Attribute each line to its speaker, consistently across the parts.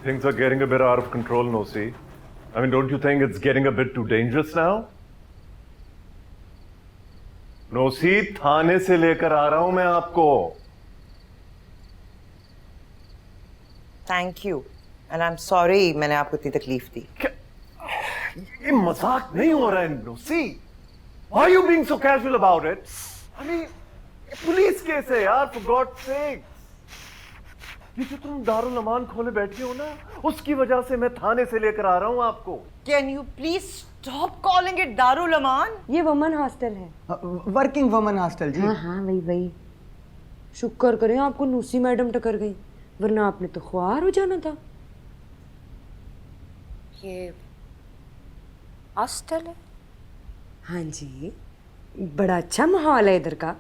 Speaker 1: Things are getting a bit out of control, Nosi. I mean, don't you think it's getting a bit too dangerous now? नोसी, थाने से लेकर आ रहा हूं मैं आपको।
Speaker 2: Thank you and I am sorry मैंने आपको इतनी तकलीफ दी।
Speaker 1: ये मजाक नहीं हो रहा है नोसी। Why are you being so casual about it? I mean, police case है यार, for God's sake। ये जो तुम दारुल अमान खोले बैठे हो ना, उसकी वजह से मैं थाने से लेकर आ रहा हूं आपको।
Speaker 2: Can you please stop calling it Darul Aman?
Speaker 3: ये वुमन हॉस्टल है,
Speaker 4: वर्किंग वुमन हॉस्टल जी।
Speaker 3: हाँ वही। शुक्र करें आपको नूसी मैडम टकर गई, वरना आपने तो ख्वार हो जाना था।
Speaker 5: ये हॉस्टल है?
Speaker 3: हाँ जी, बड़ा अच्छा माहौल है इधर का।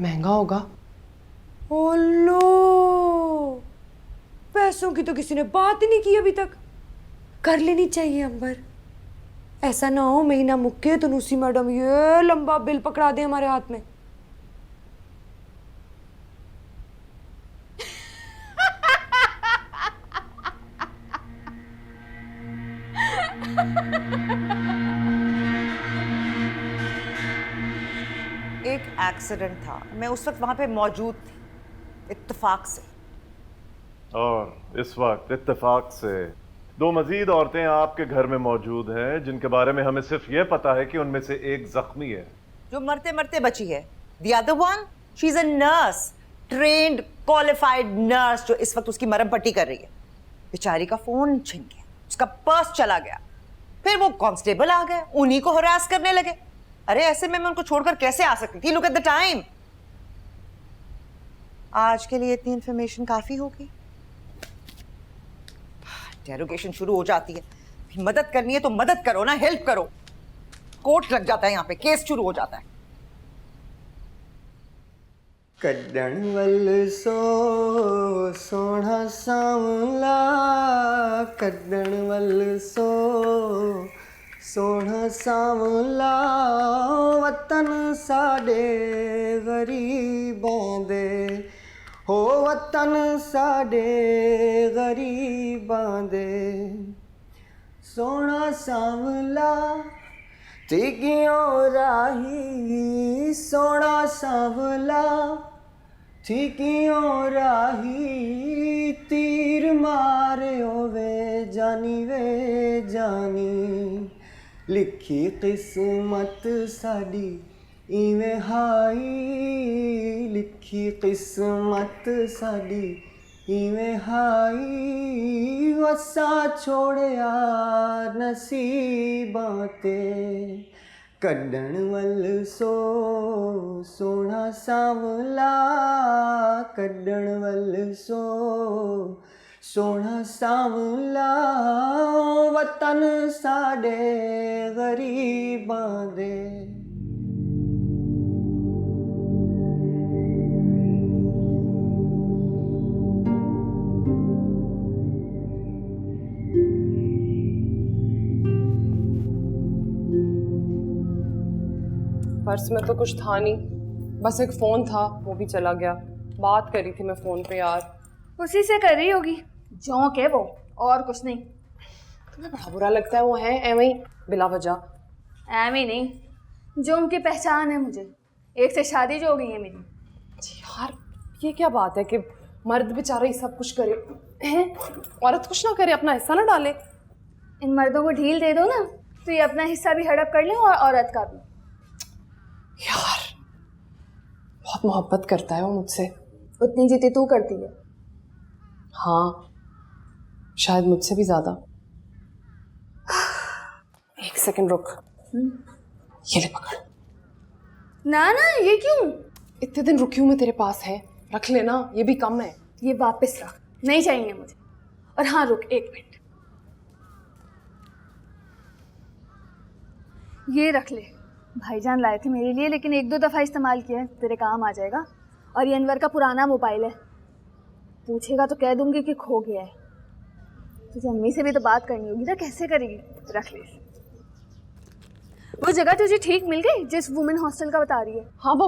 Speaker 4: महंगा होगा?
Speaker 3: ओलो, पैसों की तो किसी ने बात ही नहीं की अभी तक। कर लेनी चाहिए अंबर, ऐसा ना हो महीना मुक्के तो नूसी मैडम ये लंबा बिल पकड़ा दे हमारे हाथ में।
Speaker 2: एक एक्सीडेंट था, मैं उस वक्त वहां पे मौजूद थी, इत्तेफाक से।
Speaker 1: और इस वक्त इत्तेफाक से दो मजीद औरतें आपके घर में मौजूद हैं, जिनके बारे में हमें सिर्फ यह पता है कि उनमें से एक जख्मी है,
Speaker 2: जो मरते मरते बची है। The other one, she's a nurse, trained, qualified nurse, जो इस वक्त उसकी मरहम पट्टी कर रही है। बेचारी का फोन छिन गया, उसका पर्स चला गया, फिर वो कांस्टेबल आ गए, उन्हीं को हरास करने लगे। अरे ऐसे में मैं उनको छोड़कर कैसे आ सकती थी? Look at the time. आज के लिए इतनी इंफॉर्मेशन काफी होगी। इंटेरोगेशन शुरू हो जाती है। मदद करनी है तो मदद करो ना, हेल्प करो। कोर्ट लग जाता है यहाँ पे, केस शुरू हो जाता है।
Speaker 4: कड्डण वल सो सोना सांवला, कड्डण वल सो सोना सांवला, वतन साडे गरीबां दे, हो वतन साडे गरीबां दे, सोना सांवला ठिकियों राही, सोना सांवला ठिकियों राही, तीर मारियो वे जानी, लिखी किस्मत साडी इवें हाई, लिखी किस्मत साडी इवें हाई, वसा छोड़िया नसीबां ते, कड्डण वल सो सोना सांवला, कड्डण वल सो सोना सांवला, वतन साडे गरीबां दे।
Speaker 6: पर्स में तो कुछ था नहीं, बस एक फ़ोन था, वो भी चला गया। बात कर रही थी मैं फ़ोन पे यार।
Speaker 7: उसी से कर रही होगी, जोंक है वो, और कुछ नहीं।
Speaker 6: तुम्हें बड़ा बुरा लगता है वो है एवं ही बिला वजह।
Speaker 7: एवं नहीं, जो उनकी पहचान है मुझे, एक से शादी जो हो गई है मेरी।
Speaker 6: यार ये क्या बात है कि मर्द बेचारा ही सब कुछ करे हैं, औरत कुछ ना करे, अपना हिस्सा ना डाले।
Speaker 7: इन मर्दों को ढील दे दो ना, तो ये अपना हिस्सा भी हड़प कर ले और औरत का भी।
Speaker 6: यार बहुत मोहब्बत करता है वो मुझसे।
Speaker 7: उतनी जितनी तू करती है।
Speaker 6: हाँ शायद मुझसे भी ज्यादा। एक सेकंड रुक, ये ले पकड़।
Speaker 7: ना ना, ये क्यों?
Speaker 6: इतने दिन रुकी हूं मैं तेरे पास, है रख लेना, ये भी कम है।
Speaker 7: ये वापस रख, नहीं चाहिए मुझे। और हाँ रुक एक मिनट, ये रख ले। भाईजान लाए थे मेरे लिए, लेकिन एक दो दफ़ा इस्तेमाल किया है, तेरे काम आ जाएगा। और ये अनवर का पुराना मोबाइल है, पूछेगा तो कह दूंगी कि खो गया है। तुझे अम्मी से भी तो बात करनी होगी ना, कैसे करेगी? रख ले। वो जगह तुझे ठीक मिल गई जिस वुमेन हॉस्टल का बता रही है?
Speaker 6: हाँ वो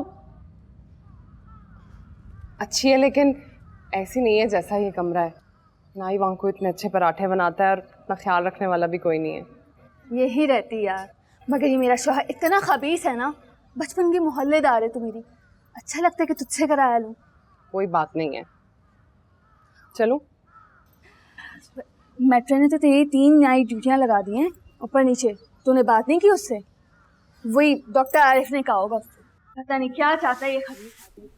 Speaker 6: अच्छी है, लेकिन ऐसी नहीं है जैसा ये कमरा है। ना ही वहाँ को इतने अच्छे पराठे बनाता है और इतना ख्याल रखने वाला भी कोई नहीं है।
Speaker 7: यही रहती यार, मगर ये मेरा शौहर इतना खबीस है ना, बचपन की मोहल्लेदार है तू मेरी, अच्छा लगता है कि तुझसे कराया लूँ।
Speaker 6: कोई बात नहीं है, चलो।
Speaker 7: मेट्रो ने तो तेरी 3 नई ड्यूटियाँ लगा दी हैं ऊपर नीचे, तूने बात नहीं की उससे? वही डॉक्टर आरिफ ने कहा होगा, पता नहीं क्या चाहता है ये खबीस।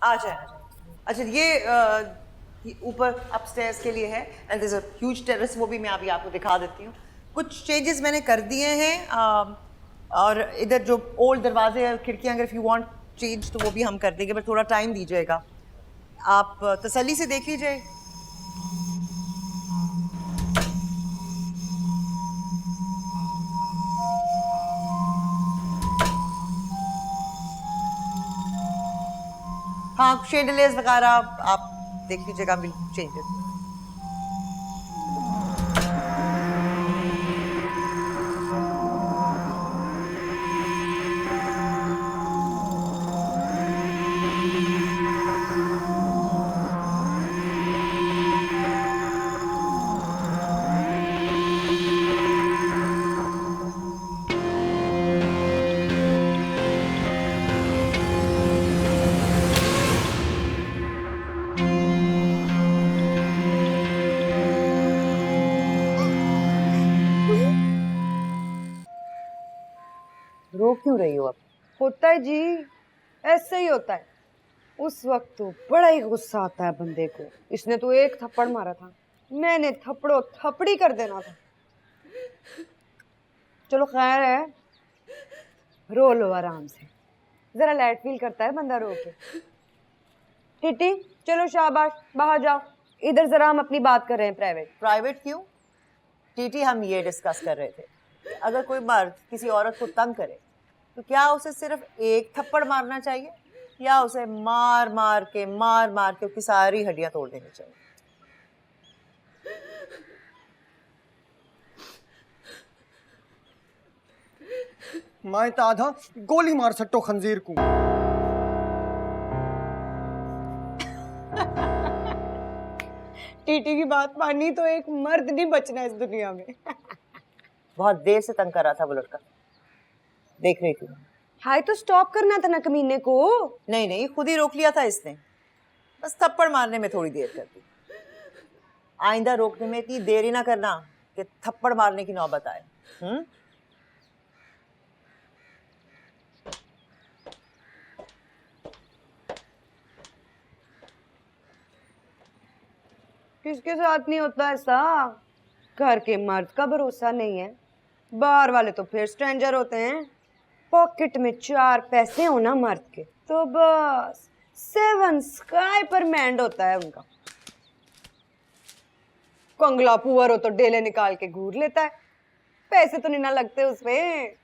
Speaker 2: आ जाए। अच्छा ये ऊपर अपस्टेयर्स के लिए है and there is a huge terrace, वो भी मैं अभी आपको दिखा देती हूँ। कुछ चेंजेस मैंने कर दिए हैं और इधर जो ओल्ड दरवाजे और खिड़कियाँ अगर इफ़ यू वांट चेंज तो वो भी हम कर देंगे, बट थोड़ा टाइम दीजिएगा। आप तसल्ली से देख लीजिए। हाँ, शेडलेस वगैरह आप देख लीजिएगा, विल चेंजेस। रो क्यों रही हो अब?
Speaker 3: होता है जी, ऐसे ही होता है। उस वक्त तो बड़ा ही गुस्सा आता है बंदे को। इसने तो एक थप्पड़ मारा था, मैंने थप्पड़ो थप्पड़ी कर देना था। चलो खैर है, रो लो आराम से, जरा लाइट फील करता है बंदा रो के। टिटी चलो शाबाश, बाहर जाओ, इधर जरा हम अपनी बात कर रहे हैं
Speaker 2: प्राइवेट क्यों? टीटी हम ये डिस्कस कर रहे थे कि अगर कोई मर्द किसी औरत को तंग करे तो क्या उसे सिर्फ एक थप्पड़ मारना चाहिए या उसे मार मार के उसकी सारी हड्डियां तोड़ देनी चाहिए?
Speaker 4: मैं तो आधा गोली मार सट्टो खंजीर को।
Speaker 3: टीटी की बात मानी तो एक मर्द नहीं बचना इस दुनिया में।
Speaker 2: बहुत देर से तंग कर रहा था वो लड़का, देख रही थी।
Speaker 3: हाय तो स्टॉप करना था ना कमीने को।
Speaker 2: नहीं, खुद ही रोक लिया था इसने, बस थप्पड़ मारने में थोड़ी देर कर दी। आइंदा रोकने में इतनी देरी ना करना कि थप्पड़ मारने की नौबत आए।
Speaker 3: किसके साथ नहीं होता ऐसा? घर के मर्द का भरोसा नहीं है, बाहर वाले तो फिर स्ट्रेंजर होते हैं। पॉकेट में 4 पैसे होना मर्द के तो बस 7 स्काई पर मैंड होता है उनका। कंगला पुअर हो तो डेले निकाल के घूर लेता है, पैसे तो नहीं ना लगते उसमें।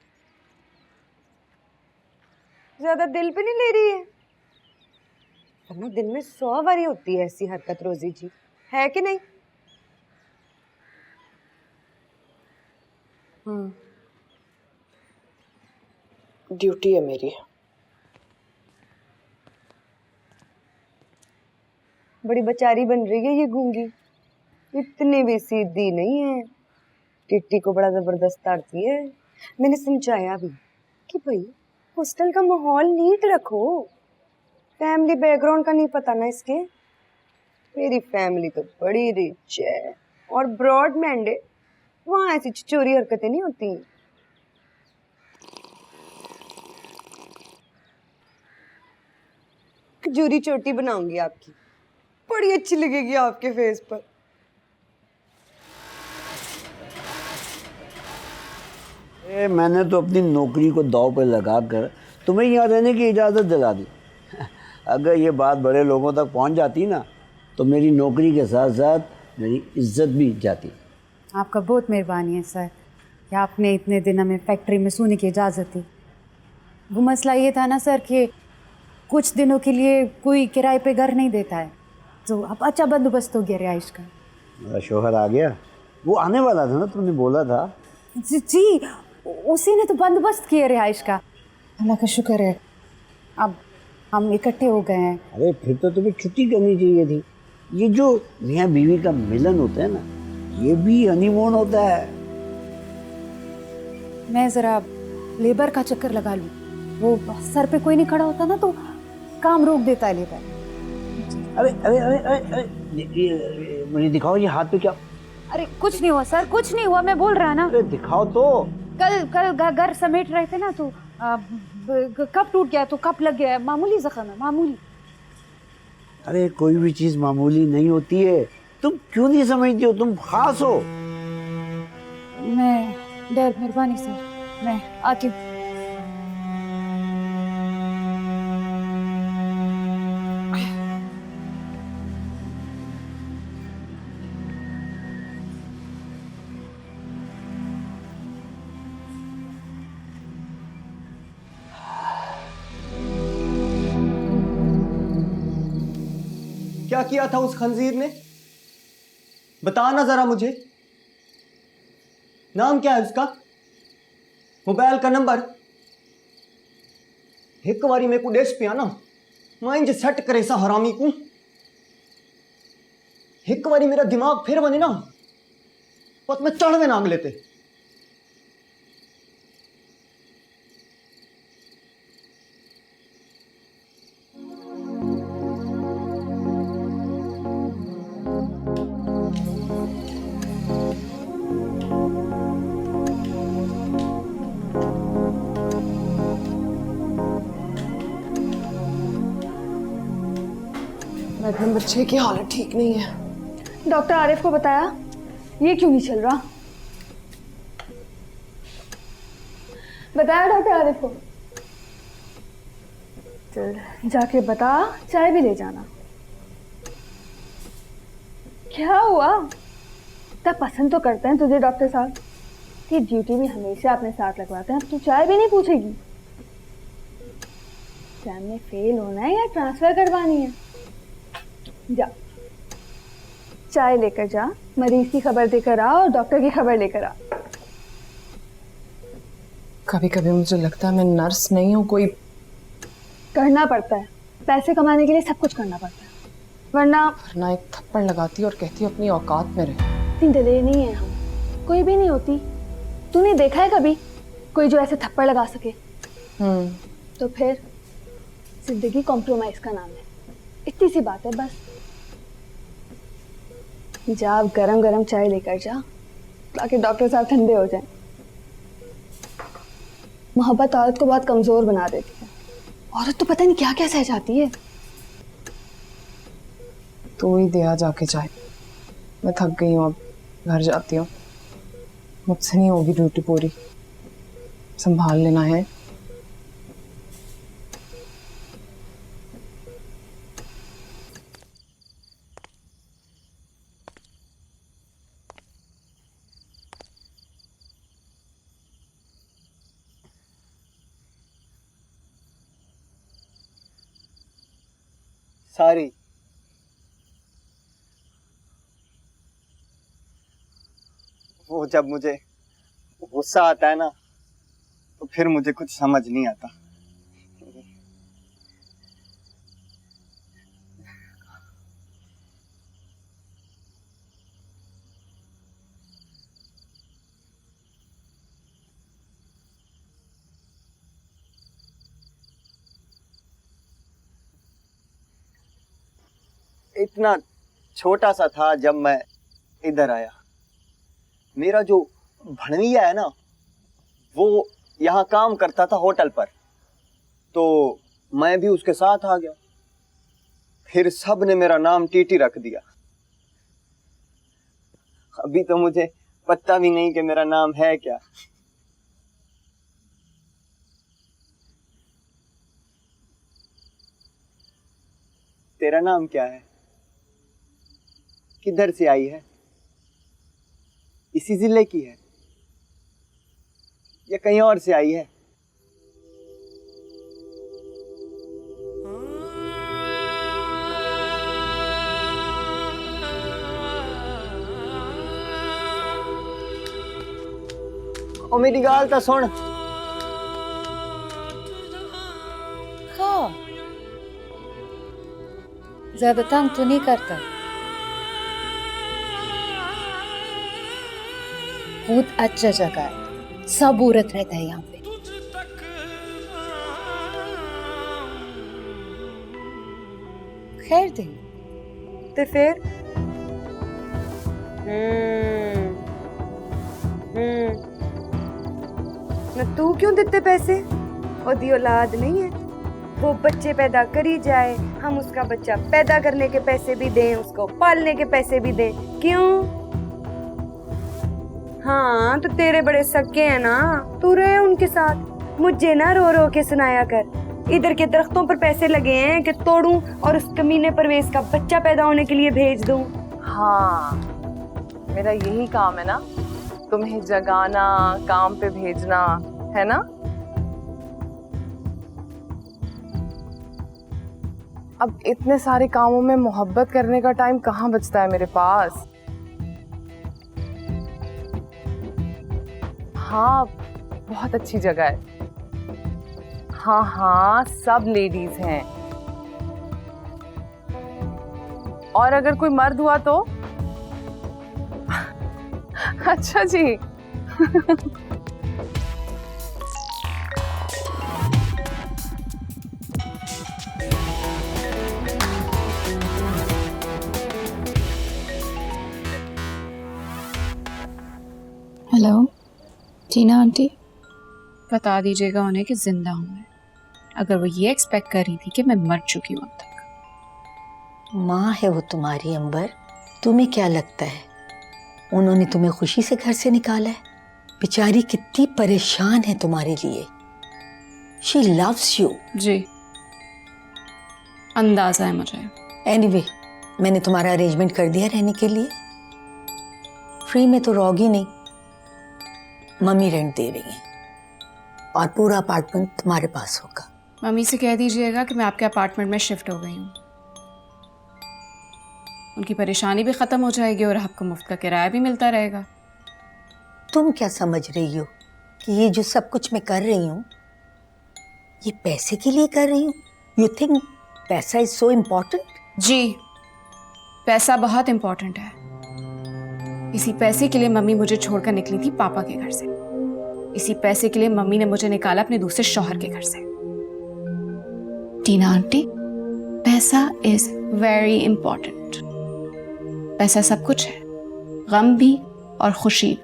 Speaker 3: ज्यादा दिल पे नहीं ले रही है, वरना दिन में 100 बारी होती है ऐसी हरकत रोजी जी, है कि नहीं?
Speaker 6: ड्यूटी है मेरी।
Speaker 3: बड़ी बेचारी बन रही है ये गूंगी, इतनी भी सीधी नहीं है। टिट्टी को बड़ा जबरदस्त ताड़ती है। मैंने समझाया भी कि भाई हॉस्टल का माहौल नीट रखो, फैमिली बैकग्राउंड का नहीं पता ना इसके। मेरी फैमिली तो बड़ी रिच है और ब्रॉड माइंडेड, वहाँ ऐसी चोरी हरकतें नहीं होती। खजूरी चोटी बनाऊंगी आपकी, बड़ी अच्छी लगेगी आपके फेस पर।
Speaker 5: मैंने तो अपनी नौकरी को दांव पे लगाकर तुम्हें यहाँ रहने की इजाज़त दिला दी। अगर ये बात बड़े लोगों तक पहुँच जाती ना तो मेरी नौकरी के साथ साथ मेरी इज्जत भी जाती।
Speaker 8: आपका बहुत मेहरबानी है सर कि आपने इतने दिन हमें फैक्ट्री में सोने की इजाज़त दी। वो मसला ये था ना सर कि कुछ दिनों के लिए कोई किराए पे घर नहीं देता है, तो अब अच्छा बंदोबस्त हो गया रिहाइश का।
Speaker 5: मेरा शोहर आ गया, वो आने वाला था ना, तुमने बोला था।
Speaker 8: जी उसी ने तो बंदोबस्त किया रिहाइश का, अल्लाह का शुक्र है अब हम इकट्ठे हो गए हैं।
Speaker 5: अरे फिर तो तुम्हें छुट्टी करनी चाहिए थी। ये जो मियाँ बीवी का मिलन होता है ना, ये भी हनीमून होता है।
Speaker 8: मैं ज़रा लेबर का चक्कर लगा लूँ, वो सर पे कोई नहीं खड़ा होता ना तो काम रोक देता है लेबर।
Speaker 5: अरे अरे अरे अरे, अरे मुझे दिखाओ ये हाथ पे क्या।
Speaker 8: अरे कुछ नहीं हुआ सर, कुछ नहीं हुआ, मैं बोल रहा ना।
Speaker 5: अरे दिखाओ तो।
Speaker 8: कल घर समेट रहे थे ना तो कप टूट गया तो कप लग गया, मामूली जख्म है, मामूली।
Speaker 5: अरे कोई भी चीज मामूली नहीं होती है, तुम क्यों नहीं समझती हो, तुम खास हो।
Speaker 8: मैं डर, मेहरबानी सर, मैं आती हूँ।
Speaker 4: क्या किया था उस खंजीर ने? बता ना जरा मुझे। नाम क्या है उसका? मोबाइल का नंबर? एक बारी मेरे को देश पे आना, मैं इंज सेट करे सा हरामी को। एक बारी मेरा दिमाग फिर बने ना, पत में चढ़वे नाग लेते।
Speaker 6: मैडम, बच्चे की हालत ठीक नहीं है।
Speaker 7: डॉक्टर आरिफ को बताया? ये क्यों नहीं चल रहा? बताया डॉक्टर आरिफ को? चल जाके बता, चाय भी ले जाना। क्या हुआ? तब पसंद तो करते हैं तुझे डॉक्टर साहब, कि ड्यूटी भी हमेशा अपने साथ लगवाते हैं। अब तू चाय भी नहीं पूछेगी? एग्जाम में फेल होना है या ट्रांसफर करवानी है? जा चाय लेकर जा, मरीज की खबर देकर आ और डॉक्टर की खबर लेकर आ।
Speaker 6: कभी कभी मुझे लगता है मैं नर्स नहीं हूँ, कोई
Speaker 7: करना पड़ता है, पैसे कमाने के लिए सब कुछ करना पड़ता है, वरना
Speaker 6: एक थप्पड़ लगाती और कहती अपनी औकात में रहे।
Speaker 7: इतनी दलेर नहीं है हम, कोई भी नहीं होती। तूने देखा है कभी कोई जो ऐसे थप्पड़ लगा सके? तो फिर जिंदगी कॉम्प्रोमाइज का नाम है। इतनी सी बात है बस। जा अब गरम गरम चाय लेकर जा, ताकि डॉक्टर साहब ठंडे हो जाएं। मोहब्बत औरत को बहुत कमजोर बना देती है। औरत तो पता नहीं क्या क्या सह जाती है।
Speaker 6: तू ही दिया जाके चाय, मैं थक गई हूँ, अब घर जाती हूँ। मुझसे नहीं होगी ड्यूटी पूरी, संभाल लेना है।
Speaker 4: सारी वो जब मुझे गुस्सा आता है ना, तो फिर मुझे कुछ समझ नहीं आता। इतना छोटा सा था जब मैं इधर आया। मेरा जो भणविया है ना, वो यहाँ काम करता था होटल पर, तो मैं भी उसके साथ आ गया। फिर सब ने मेरा नाम टीटी रख दिया। अभी तो मुझे पता भी नहीं कि मेरा नाम है क्या। तेरा नाम क्या है? किधर से आई है? इसी जिले की है या कहीं और से आई है? ओ मेरी गाल तो सुन।
Speaker 8: हाँ, ज्यादा तंग तो नहीं करता। बहुत अच्छा जगह है, सब औरत रहता है यहाँ पे। खैर दे
Speaker 3: तो फिर न तू क्यों देते पैसे? ओदी औलाद नहीं है, वो बच्चे पैदा करी जाए, हम उसका बच्चा पैदा करने के पैसे भी दें, उसको पालने के पैसे भी दें, क्यों? हाँ तो तेरे बड़े सक्के हैं ना, तू रहे उनके साथ। मुझे ना रो रो के सुनाया कर, इधर के दरख्तों पर पैसे लगे हैं कि तोड़ूं और उस कमीने परवेज का बच्चा पैदा होने के लिए भेज दूं।
Speaker 6: हाँ, मेरा यही काम है ना, तुम्हें जगाना, काम पे भेजना, है ना? अब इतने सारे कामों में मोहब्बत करने का टाइम कहाँ बचता है मेरे पास। हाँ, बहुत अच्छी जगह है। हाँ हाँ, सब लेडीज हैं। और अगर कोई मर्द हुआ तो अच्छा जी।
Speaker 8: हेलो टीना आंटी, बता दीजिएगा उन्हें कि जिंदा हूँ मैं। अगर वो ये एक्सपेक्ट कर रही थी कि मैं मर चुकी हूँ अब तक।
Speaker 9: माँ है वो तुम्हारी अंबर, तुम्हें क्या लगता है उन्होंने तुम्हें खुशी से घर से निकाला है? बेचारी कितनी परेशान है तुम्हारे लिए। She loves you.
Speaker 8: जी, अंदाजा है मुझे।
Speaker 9: एनीवे, मैंने तुम्हारा अरेंजमेंट कर दिया रहने के लिए। फ्री में तो रहोगी नहीं, मम्मी रेंट दे रही है और पूरा अपार्टमेंट तुम्हारे पास होगा।
Speaker 8: मम्मी से कह दीजिएगा कि मैं आपके अपार्टमेंट में शिफ्ट हो गई हूँ। उनकी परेशानी भी ख़त्म हो जाएगी और आपको मुफ्त का किराया भी मिलता रहेगा।
Speaker 9: तुम क्या समझ रही हो कि ये जो सब कुछ मैं कर रही हूँ ये पैसे के लिए कर रही हूँ? यू थिंक पैसा इज सो इम्पोर्टेंट?
Speaker 8: जी, पैसा बहुत इम्पोर्टेंट है। इसी पैसे के लिए मम्मी मुझे छोड़कर निकली थी पापा के घर से। इसी पैसे के लिए मम्मी ने मुझे निकाला अपने दूसरे शौहर के घर से। टीना आंटी, पैसा इज वेरी इंपॉर्टेंट। पैसा सब कुछ है, गम भी और खुशी,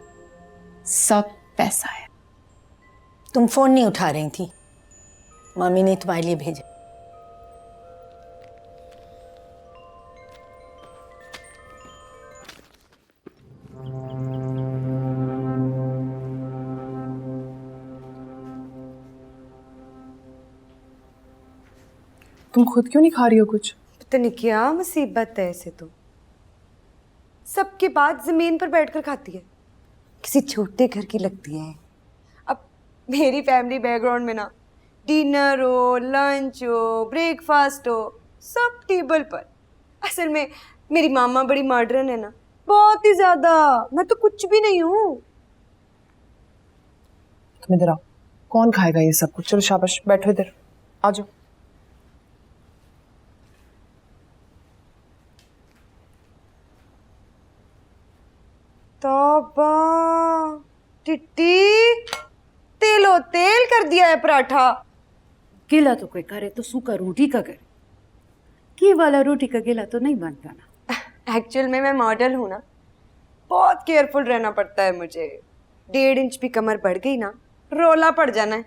Speaker 8: सब पैसा है।
Speaker 9: तुम फोन नहीं उठा रही थी, मम्मी ने तुम्हारे लिए भेजा।
Speaker 6: तुम खुद क्यों नहीं खा रही हो कुछ?
Speaker 3: पता नहीं क्या मुसीबत है ऐसे तो, सबके बाद जमीन पर बैठकर खाती है, किसी छोटे घर की लगती है। अब मेरी फैमिली बैकग्राउंड में ना डिनर हो, लंच हो, ब्रेकफास्ट हो, सब टेबल पर। असल में मेरी मामा बड़ी मॉडर्न है ना, बहुत ही ज्यादा। मैं तो कुछ भी नहीं हूँ।
Speaker 6: तुम इधर आओ, कौन खाएगा ये सब कुछ? चलो शाबाश, बैठो इधर, आ जाओ।
Speaker 3: तौबा, टिट्टी, तेलो तेल कर दिया है पराठा।
Speaker 10: गीला तो कोई करे तो सूखा रोटी का करे, घी वाला रोटी का गीला तो नहीं बनता ना।
Speaker 3: एक्चुअल में मैं मॉडल हूँ ना, बहुत केयरफुल रहना पड़ता है मुझे। 1.5 इंच भी कमर बढ़ गई ना, रोला पड़ जाना है।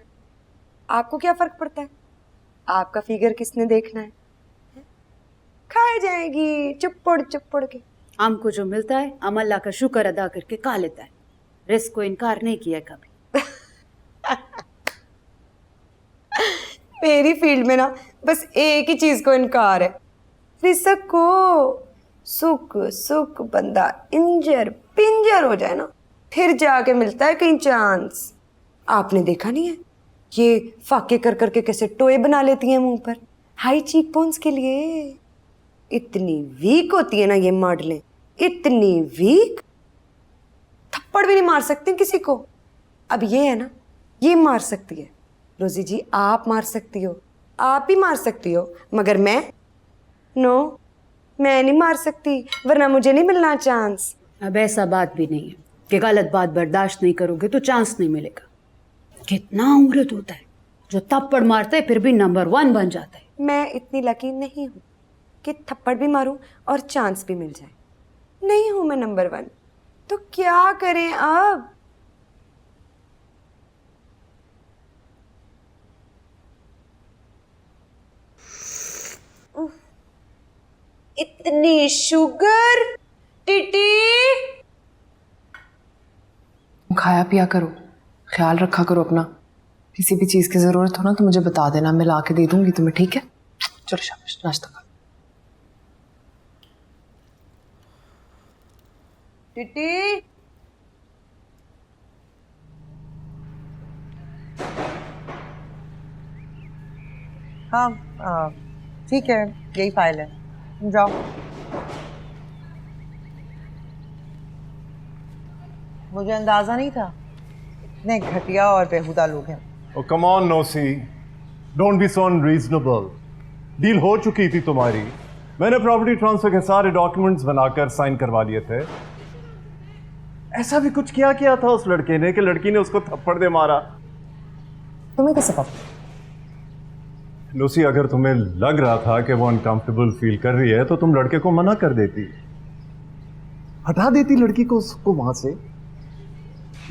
Speaker 3: आपको क्या फर्क पड़ता है? आपका फिगर किसने देखना है? खाए जाएगी चुप्पड़ चुप्पड़ के।
Speaker 10: हमको जो मिलता है हम अल्लाह का शुक्र अदा करके खा लेता है, रिस्क को इनकार नहीं किया कभी।
Speaker 3: मेरी फील्ड में ना बस एक ही चीज को इनकार है, रिस्क को। सुख सुख बंदा इंजर पिंजर हो जाए ना, फिर जाके मिलता है कहीं चांस। आपने देखा नहीं है ये फाके कर करके कैसे टोए बना लेती हैं मुंह पर, हाई चीक बोन्स के लिए। इतनी वीक होती है ना ये मॉडलें, इतनी वीक, थप्पड़ भी नहीं मार सकती किसी को। अब ये है ना, ये मार सकती है। रोजी जी आप मार सकती हो, आप ही मार सकती हो, मगर मैं नो, मैं नहीं मार सकती, वरना मुझे नहीं मिलना चांस।
Speaker 10: अब ऐसा बात भी नहीं है। कि गलत बात बर्दाश्त नहीं करोगे तो चांस नहीं मिलेगा। कितना औरत होता है जो थप्पड़ मारता है फिर भी नंबर 1 बन जाता है।
Speaker 3: मैं इतनी लकी नहीं हूँ कि थप्पड़ भी मारूं और चांस भी मिल जाए। नहीं हूं मैं नंबर 1, तो क्या करें अब? इतनी शुगर टीटी।
Speaker 6: खाया पिया करो, ख्याल रखा करो अपना। किसी भी चीज़ की ज़रूरत हो ना तो मुझे बता देना, मैं ला के दे दूंगी तुम्हें, ठीक है? चलो शाबाश, नाश्ता करो।
Speaker 2: टिटी, हाँ ठीक है, यही फाइल है, तुम जाओ। मुझे अंदाजा नहीं था इतने घटिया और बेहुदा लोग हैं।
Speaker 1: Oh, come on, Nosi. Don't be so unreasonable. Deal हो चुकी थी तुम्हारी। मैंने प्रॉपर्टी ट्रांसफर के सारे डॉक्यूमेंट्स बनाकर साइन करवा लिए थे। ऐसा भी कुछ किया था उस लड़के ने कि लड़की ने उसको थप्पड़ दे मारा।
Speaker 6: तुम्हें कैसे पता?
Speaker 1: लूसी, अगर तुम्हें लग रहा था कि वो अनकंफर्टेबल फील कर रही है तो तुम लड़के को मना कर देती, हटा देती लड़की को उसको वहां से।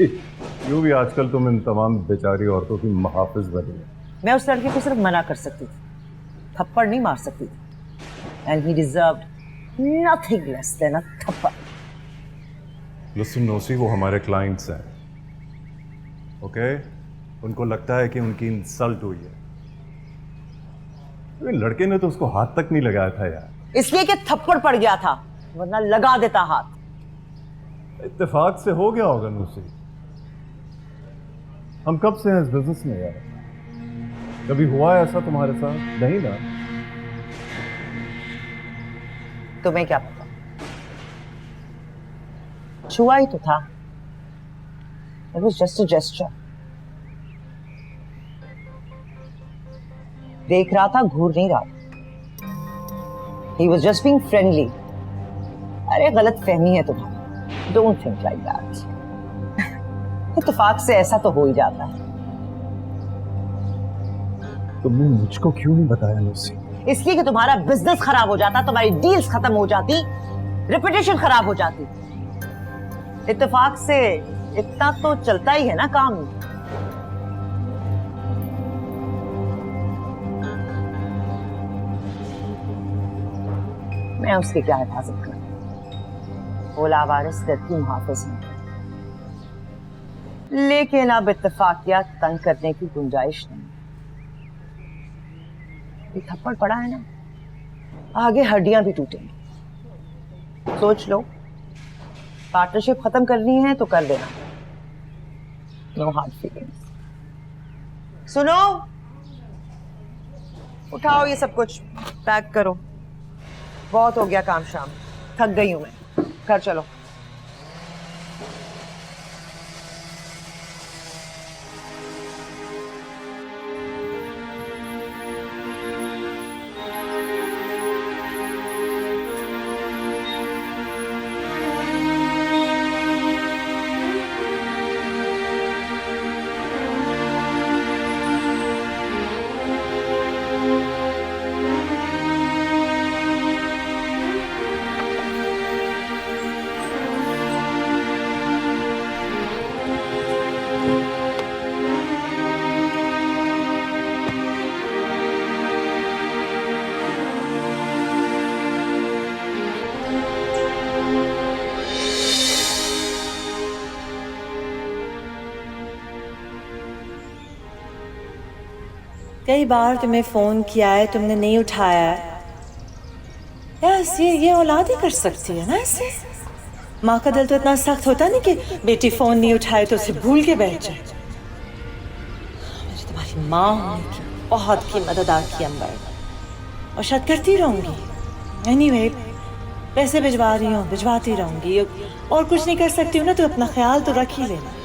Speaker 1: यूं भी आजकल तुम इन तमाम बेचारी औरतों की मुहाफिज बनी है।
Speaker 2: मैं उस लड़के को सिर्फ मना कर सकती थी, थप्पड़ नहीं मार सकती थी। And he deserved nothing less than a थप्पड़।
Speaker 1: लिसन नोसी, वो हमारे क्लाइंट्स हैं, ओके? उनको लगता है कि उनकी इंसल्ट हुई है। लड़के ने तो उसको हाथ तक नहीं लगाया था यार।
Speaker 2: इसलिए कि थप्पड़ पड़ गया था, वरना लगा देता हाथ।
Speaker 1: इत्तेफाक से हो गया होगा नूसी। हम कब से हैं इस बिजनेस में यार? कभी हुआ है ऐसा तुम्हारे साथ? नहीं ना?
Speaker 2: तुम्हें क्या पता, छुआ ही तो था। It was just a gesture. देख रहा था, घूर नहीं रहा। He was just being friendly. अरे गलत फहमी है तुम्हारी। Don't think like that. इत्तेफाक से ऐसा तो हो ही जाता है।
Speaker 1: तुमने मुझको क्यों नहीं बताया लूसी?
Speaker 2: इसलिए कि तुम्हारा बिजनेस खराब हो जाता, तुम्हारी डील्स खत्म हो जाती, रेपुटेशन खराब हो जाती। इत्तेफाक से इतना तो चलता ही है ना काम। मैं उसकी क्या हिफाजत करूं? वो लावारिस लड़की मुहाफिज है, लेकिन अब इत्तेफाकियात तंग करने की गुंजाइश नहीं। ये थप्पड़ पड़ा है ना, आगे हड्डियां भी टूटेंगी। सोच लो, पार्टनरशिप खत्म करनी है तो कर देना, नो हार्ड फीलिंग्स। सुनो, उठाओ ये सब कुछ, पैक करो। बहुत हो गया काम शाम, थक गई हूं मैं। घर चलो।
Speaker 11: कई बार तुम्हें फोन किया है, तुमने नहीं उठाया है। यस, ये औलाद ही कर सकती है ना ऐसे। माँ का दिल तो इतना सख्त होता नहीं कि बेटी फोन नहीं उठाए तो उसे भूल के बैठ जाए। मुझे तुम्हारी माँ होने की बहुत कीमत अदा की अंबर, और शायद करती रहूंगी। एनीवे, पैसे भिजवा रही हूँ, भिजवाती रहूंगी। और कुछ नहीं कर सकती हूँ ना, तो अपना ख्याल तो रख ही लेना।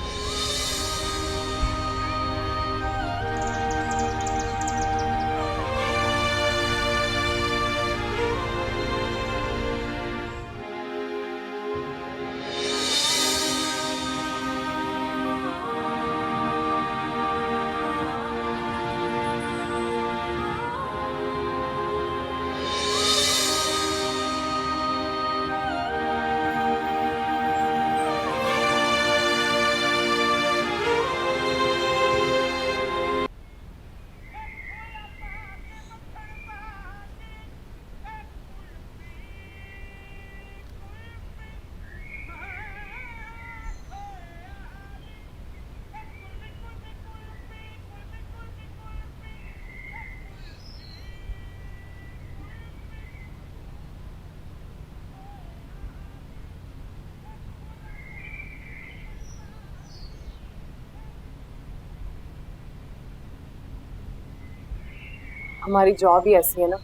Speaker 6: हमारी जॉब ही ऐसी है ना,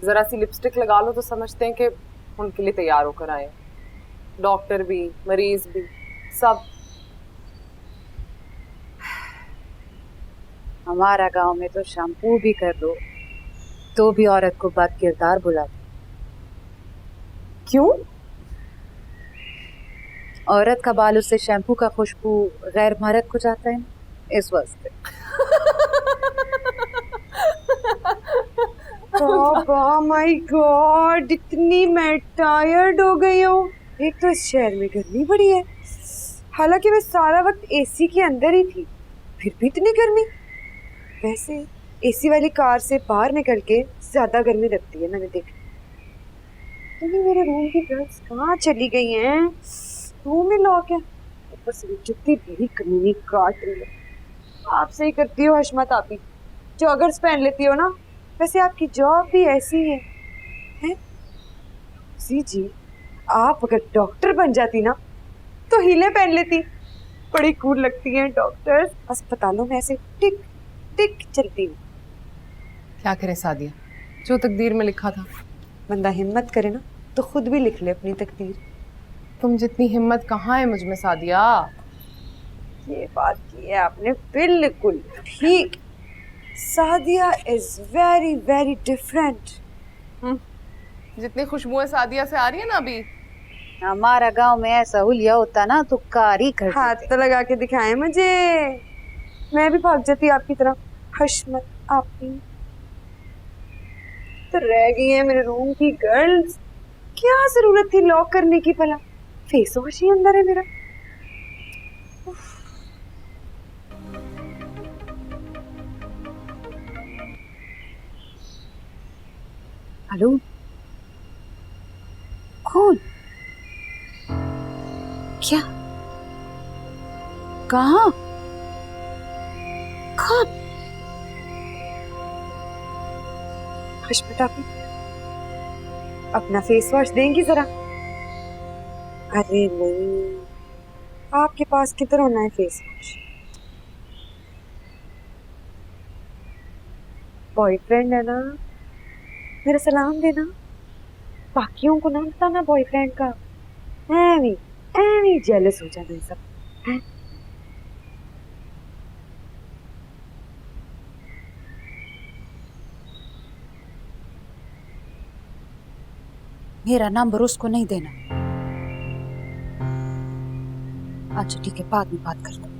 Speaker 6: जरा सी लिपस्टिक लगा लो तो समझते हैं कि उनके लिए तैयार होकर आए। डॉक्टर भी, मरीज भी, सब।
Speaker 8: हमारा गांव में तो शैम्पू भी कर दो तो भी औरत को बद किरदार बुलाते।
Speaker 6: क्यों?
Speaker 8: औरत का बाल उससे शैम्पू का खुशबू गैर मर्द को जाता है, इस वास्ते।
Speaker 3: माय गॉड, इतनी मैं टायर्ड हो गई हूँ। एक तो इस शहर में गर्मी बड़ी है, हालांकि मैं सारा वक्त एसी के अंदर ही थी, फिर भी इतनी गर्मी। वैसे एसी वाली कार से बाहर निकल के ज्यादा गर्मी लगती है, मैंने देखा। तो मेरे रूम की ड्रेस कहाँ चली गई हैं? रूम में लॉक है, ऊपर से जुत्ती बड़ी कमीनी काट रही है। आप सही करती हो हशमत आपी, जॉगर्स पहन लेती हो ना। वैसे आपकी जॉब भी ऐसी है, हैं? जी, आप अगर डॉक्टर बन जाती ना तो हीले पहन लेती, बड़ी कूल लगती हैं डॉक्टर्स। अस्पतालों में ऐसे टिक टिक चलती हूँ।
Speaker 6: क्या करे सादिया, जो तकदीर में लिखा था।
Speaker 3: बंदा हिम्मत करे ना तो खुद भी लिख ले अपनी तकदीर।
Speaker 6: तुम जितनी हिम्मत कहाँ है मुझ में सादिया।
Speaker 3: ये बात की है आपने बिल्कुल ठीक। Sadia is very very different.
Speaker 6: जितनी खुशबुएं सादिया से आ रही है ना अभी।
Speaker 8: हमारा गांव में ऐसा हुलिया होता ना तो कारी कर देते।
Speaker 3: हाथ तो लगा के दिखाएं मुझे, मैं भी भाग जाती आपकी तरह। हशमत आपकी तो रह गई है मेरे रूम की गर्ल्स। क्या जरूरत थी लॉक करने की भला? फेस वॉश ही अंदर है मेरा।
Speaker 8: हेलो, कौन? क्या? कहाँ? कौन?
Speaker 3: हशमत आपी, अपना फेस वॉश देंगी जरा? अरे नहीं, आपके पास किधर होना है फेस वॉश? बॉयफ्रेंड है ना, मेरा सलाम देना। बाकियों को ना बताना बॉयफ्रेंड का, एवी जेलस हो जाना है सब, हैं?
Speaker 8: मेरा नंबर उसको नहीं देना। अच्छा ठीक है, बाद में बात करता हूँ।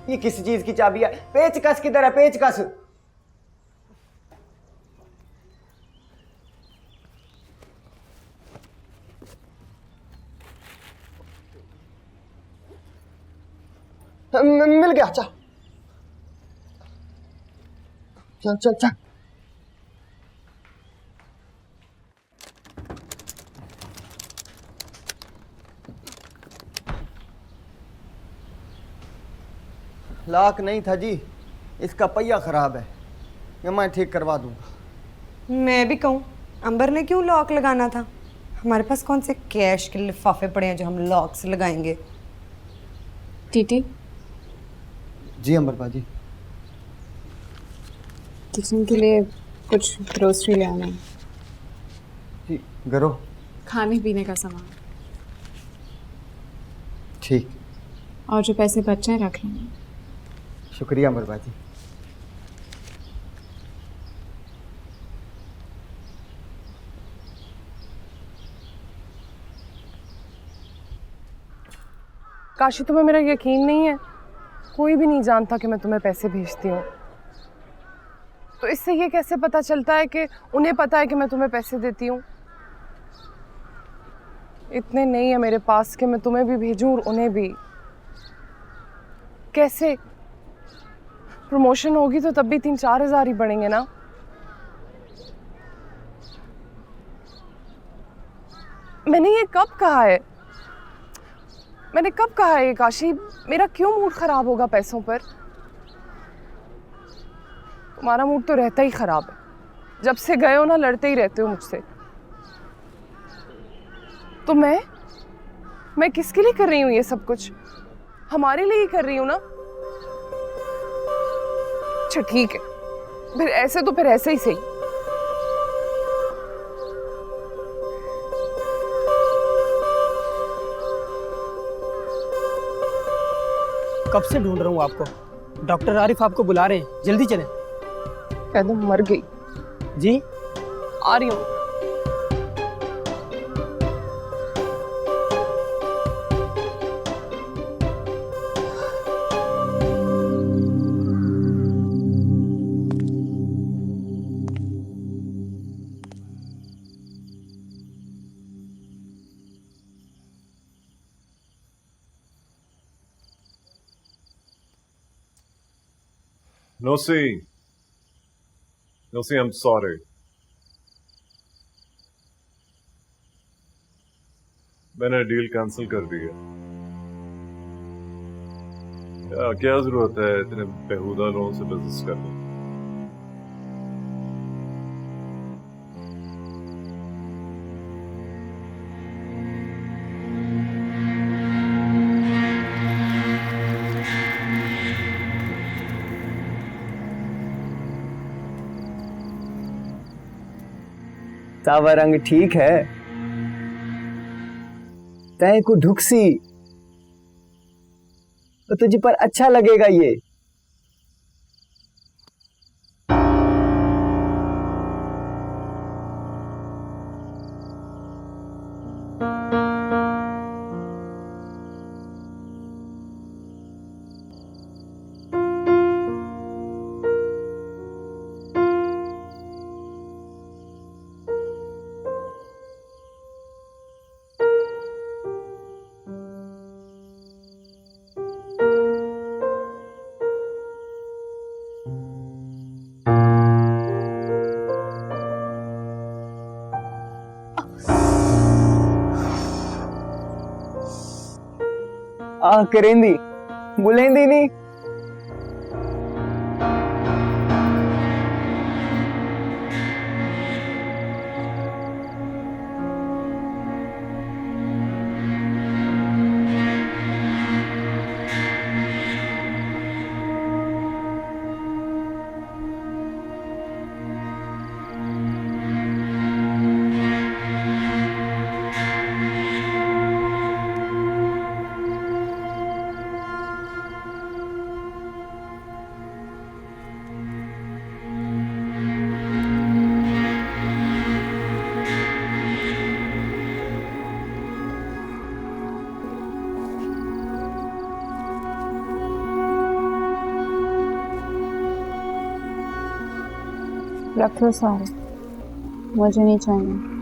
Speaker 4: ये किस चीज की चाबी है? पेचकस किधर है? पेचकस। मिल गया। चल चल चल चल। लॉक नहीं था जी, इसका पहिया खराब है, ये मैं ठीक करवा दूंगा।
Speaker 3: मैं भी कहूँ, अंबर ने क्यों लॉक लगाना था? हमारे पास कौन से कैश के लिफाफे पड़े हैं जो हम लॉक से लगाएंगे?
Speaker 6: टीटी
Speaker 4: जी अंबर बाजी,
Speaker 6: किचन के लिए कुछ ग्रोसरी ले आना है।
Speaker 4: जी करो।
Speaker 6: खाने पीने का सामान।
Speaker 4: ठीक।
Speaker 6: और जो पैसे बच जाए रख लेंगे।
Speaker 4: शुक्रिया अंबर बाजी।
Speaker 6: काशी, तुम्हें मेरा यकीन नहीं है? कोई भी नहीं जानता कि मैं तुम्हें पैसे भेजती हूँ, तो इससे ये कैसे पता चलता है कि उन्हें पता है कि मैं तुम्हें पैसे देती हूँ? इतने नहीं है मेरे पास कि मैं तुम्हें भी भेजूं और उन्हें भी। कैसे? प्रमोशन होगी तो तब भी 3-4 हज़ार ही बढ़ेंगे ना। मैंने ये कब कहा है? मैंने कब कहा है काशी? मेरा क्यों मूड खराब होगा पैसों पर? तुम्हारा मूड तो रहता ही खराब है, जब से गए हो ना लड़ते ही रहते हो मुझसे। तो मैं किसके लिए कर रही हूँ ये सब कुछ? हमारे लिए ही कर रही हूँ ना। अच्छा ठीक है, फिर ऐसे तो फिर ऐसे ही सही।
Speaker 12: कब से ढूंढ रहा हूँ आपको। डॉक्टर आरिफ आपको बुला रहे हैं, जल्दी चलें।
Speaker 6: कदम मर गई
Speaker 12: जी,
Speaker 6: आ रही हूँ।
Speaker 1: Nosi, I'm sorry. मैंने डील कैंसिल कर दी है। क्या जरूरत है इतने बेहुदा लोगों से बिजनेस करने की?
Speaker 4: सावा रंग ठीक है, तय को ढुकसी तो तुझे पर अच्छा लगेगा ये। करेंदी बुलेंदी नहीं।
Speaker 6: रख लो सारे, मुझे नहीं चाहिए।